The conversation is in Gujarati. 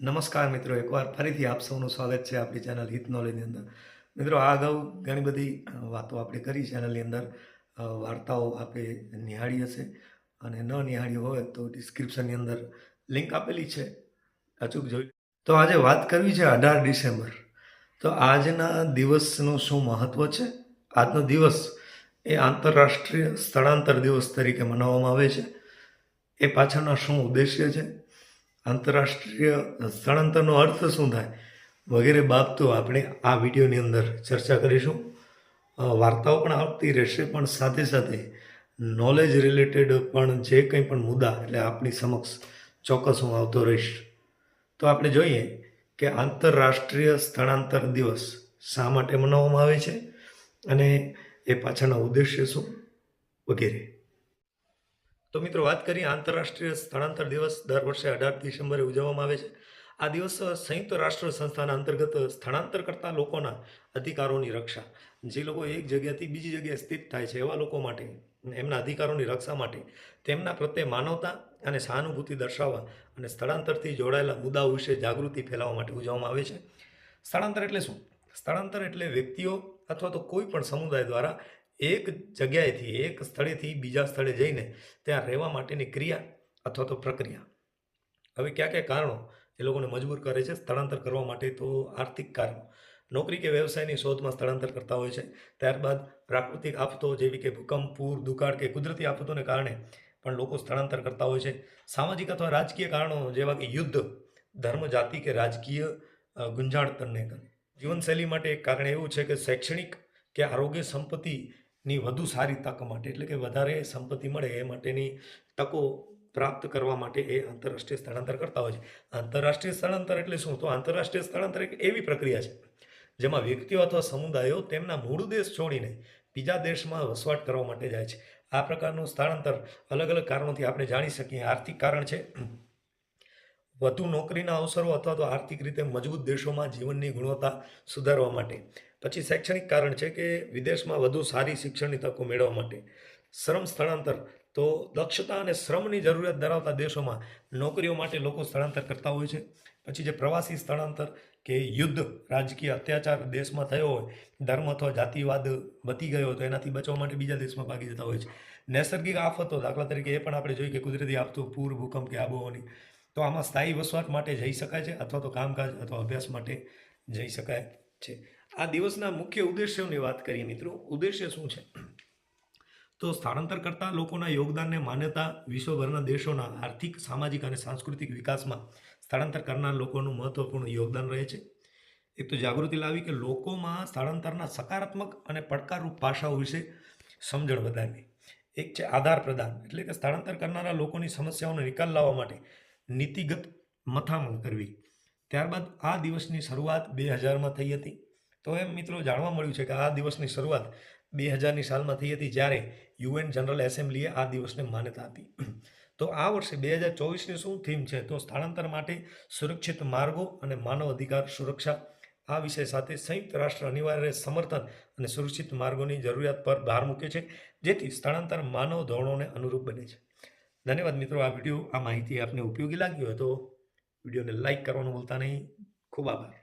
નમસ્કાર મિત્રો, એકવાર ફરીથી આપ સૌનું સ્વાગત છે આપણી ચેનલ હિત નોલેજની અંદર. મિત્રો, આ અગાઉ ઘણી બધી વાતો આપણે કરી ચેનલની અંદર, વાર્તાઓ આપણે નિહાળી હશે અને ન નિહાળી હોય તો ડિસ્ક્રિપ્શનની અંદર લિંક આપેલી છે, અચૂક જોઈ. તો આજે વાત કરવી છે 18 ડિસેમ્બર. તો આજના દિવસનું શું મહત્ત્વ છે? આજનો દિવસ એ આંતરરાષ્ટ્રીય સ્થળાંતર દિવસ તરીકે મનાવવામાં આવે છે. એ પાછળનો શું ઉદ્દેશ્ય છે, આંતરરાષ્ટ્રીય સ્થળાંતરનો અર્થ શું થાય, વગેરે બાબતો આપણે આ વિડીયોની અંદર ચર્ચા કરીશું. વાર્તાઓ પણ આવતી રહેશે, પણ સાથે સાથે નોલેજ રિલેટેડ પણ જે કંઈ પણ મુદ્દા એટલે આપણી સમક્ષ ચોક્કસ હું આવતો રહીશ. તો આપણે જોઈએ કે આંતરરાષ્ટ્રીય સ્થળાંતર દિવસ શા માટે મનાવવામાં આવે છે અને એ પાછળના ઉદ્દેશ્ય શું વગેરે. તો મિત્રો, વાત કરીએ આંતરરાષ્ટ્રીય સ્થળાંતર દિવસ. દર વર્ષે 18 ડિસેમ્બરે ઉજવવામાં આવે છે. આ દિવસ સંયુક્ત રાષ્ટ્ર સંસ્થાના અંતર્ગત સ્થળાંતર કરતા લોકોના અધિકારોની રક્ષા, જે લોકો એક જગ્યાથી બીજી જગ્યાએ સ્થિત થાય છે એવા લોકો માટે એમના અધિકારોની રક્ષા માટે, તેમના પ્રત્યે માનવતા અને સહાનુભૂતિ દર્શાવવા અને સ્થળાંતરથી જોડાયેલા મુદ્દાઓ વિશે જાગૃતિ ફેલાવવા માટે ઉજવવામાં આવે છે. સ્થળાંતર એટલે શું? સ્થળાંતર એટલે વ્યક્તિઓ અથવા તો કોઈ પણ સમુદાય દ્વારા એક જગ્યાએથી, એક સ્થળેથી બીજા સ્થળે જઈને ત્યાં રહેવા માટેની ક્રિયા અથવા તો પ્રક્રિયા. હવે કયા કયા કારણો એ લોકોને મજબૂર કરે છે સ્થળાંતર કરવા માટે? તો આર્થિક કારણો, નોકરી કે વ્યવસાયની શોધમાં સ્થળાંતર કરતા હોય છે. ત્યારબાદ પ્રાકૃતિક આફતો જેવી કે ભૂકંપ, પૂર, દુકાળ કે કુદરતી આફતોને કારણે પણ લોકો સ્થળાંતર કરતા હોય છે. સામાજિક અથવા રાજકીય કારણો જેવા કે યુદ્ધ, ધર્મ, જાતિ કે રાજકીય ગુંજાણતને કારણે. જીવનશૈલી માટે એક કારણ એવું છે કે શૈક્ષણિક કે આરોગ્ય સંપત્તિની વધુ સારી તક માટે, એટલે કે વધારે સંપત્તિ મળે એ માટેની તકો પ્રાપ્ત કરવા માટે એ આંતરરાષ્ટ્રીય સ્થળાંતર કરતા હોય છે. આંતરરાષ્ટ્રીય સ્થળાંતર એટલે શું? તો આંતરરાષ્ટ્રીય સ્થળાંતર એક એવી પ્રક્રિયા છે જેમાં વ્યક્તિઓ અથવા સમુદાયો તેમના મૂળ દેશ છોડીને બીજા દેશમાં વસવાટ કરવા માટે જાય છે. આ પ્રકારનું સ્થળાંતર અલગ અલગ કારણોથી આપણે જાણી શકીએ. આર્થિક કારણ છે, વધુ નોકરીના અવસરો અથવા તો આર્થિક રીતે મજબૂત દેશોમાં જીવનની ગુણવત્તા સુધારવા માટે. પછી શૈક્ષણિક કારણ છે કે વિદેશમાં વધુ સારી શિક્ષણની તકો મેળવવા માટે. શ્રમ સ્થળાંતર, તો દક્ષતા અને શ્રમની જરૂરિયાત ધરાવતા દેશોમાં નોકરીઓ માટે લોકો સ્થળાંતર કરતા હોય છે. પછી જે પ્રવાસી સ્થળાંતર, કે યુદ્ધ, રાજકીય અત્યાચાર દેશમાં થયો હોય, ધર્મ અથવા જાતિવાદ વધી ગયો હોય તો એનાથી બચવા માટે બીજા દેશમાં ભાગી જતા હોય છે. નૈસર્ગિક આફતો, દાખલા તરીકે એ પણ આપણે જોઈએ કે કુદરતી આફતો, પૂર, ભૂકંપ કે આબોહવાની, તો આમાં સ્થાયી વસવાટ માટે જઈ શકાય છે અથવા તો કામકાજ અથવા અભ્યાસ માટે જઈ શકાય છે. આ દિવસના મુખ્ય ઉદ્દેશ્યોની વાત કરીએ મિત્રો, ઉદ્દેશ્ય શું છે? તો સ્થળાંતર કરતા લોકોના યોગદાનને માન્યતા, વિશ્વભરના દેશોના આર્થિક, સામાજિક અને સાંસ્કૃતિક વિકાસમાં સ્થળાંતર કરનાર લોકોનું મહત્વપૂર્ણ યોગદાન રહે છે. એક તો જાગૃતિ લાવી કે લોકોમાં સ્થળાંતરના સકારાત્મક અને પડકારરૂપ પાસાઓ વિશે સમજણ વધારવી. એક છે આધાર પ્રદાન, એટલે કે સ્થળાંતર કરનારા લોકોની સમસ્યાઓનો નિકાલ લાવવા માટે નીતિગત મથામણ કરવી. ત્યારબાદ આ દિવસની શરૂઆત 2000માં થઈ હતી. તો એમ મિત્રો જાણવા મળ્યું છે કે આ દિવસની શરૂઆત 2000ની સાલમાં થઈ હતી, જ્યારે UN જનરલ એસેમ્બલીએ આ દિવસને માન્યતા આપી. તો આ વર્ષે 2024ની શું થીમ છે? તો સ્થળાંતર માટે સુરક્ષિત માર્ગો અને માનવ અધિકાર સુરક્ષા. આ વિષય સાથે સંયુક્ત રાષ્ટ્ર અનિવાર્ય સમર્થન અને સુરક્ષિત માર્ગોની જરૂરિયાત પર ભાર મૂકે છે, જેથી સ્થળાંતર માનવ ધોરણોને અનુરૂપ બને છે. ધન્યવાદ મિત્રો. આ માહિતી આપને ઉપયોગી લાગી હોય તો વિડીયોને લાઈક કરવાનું ભૂલતા નહીં. ખૂબ આભાર.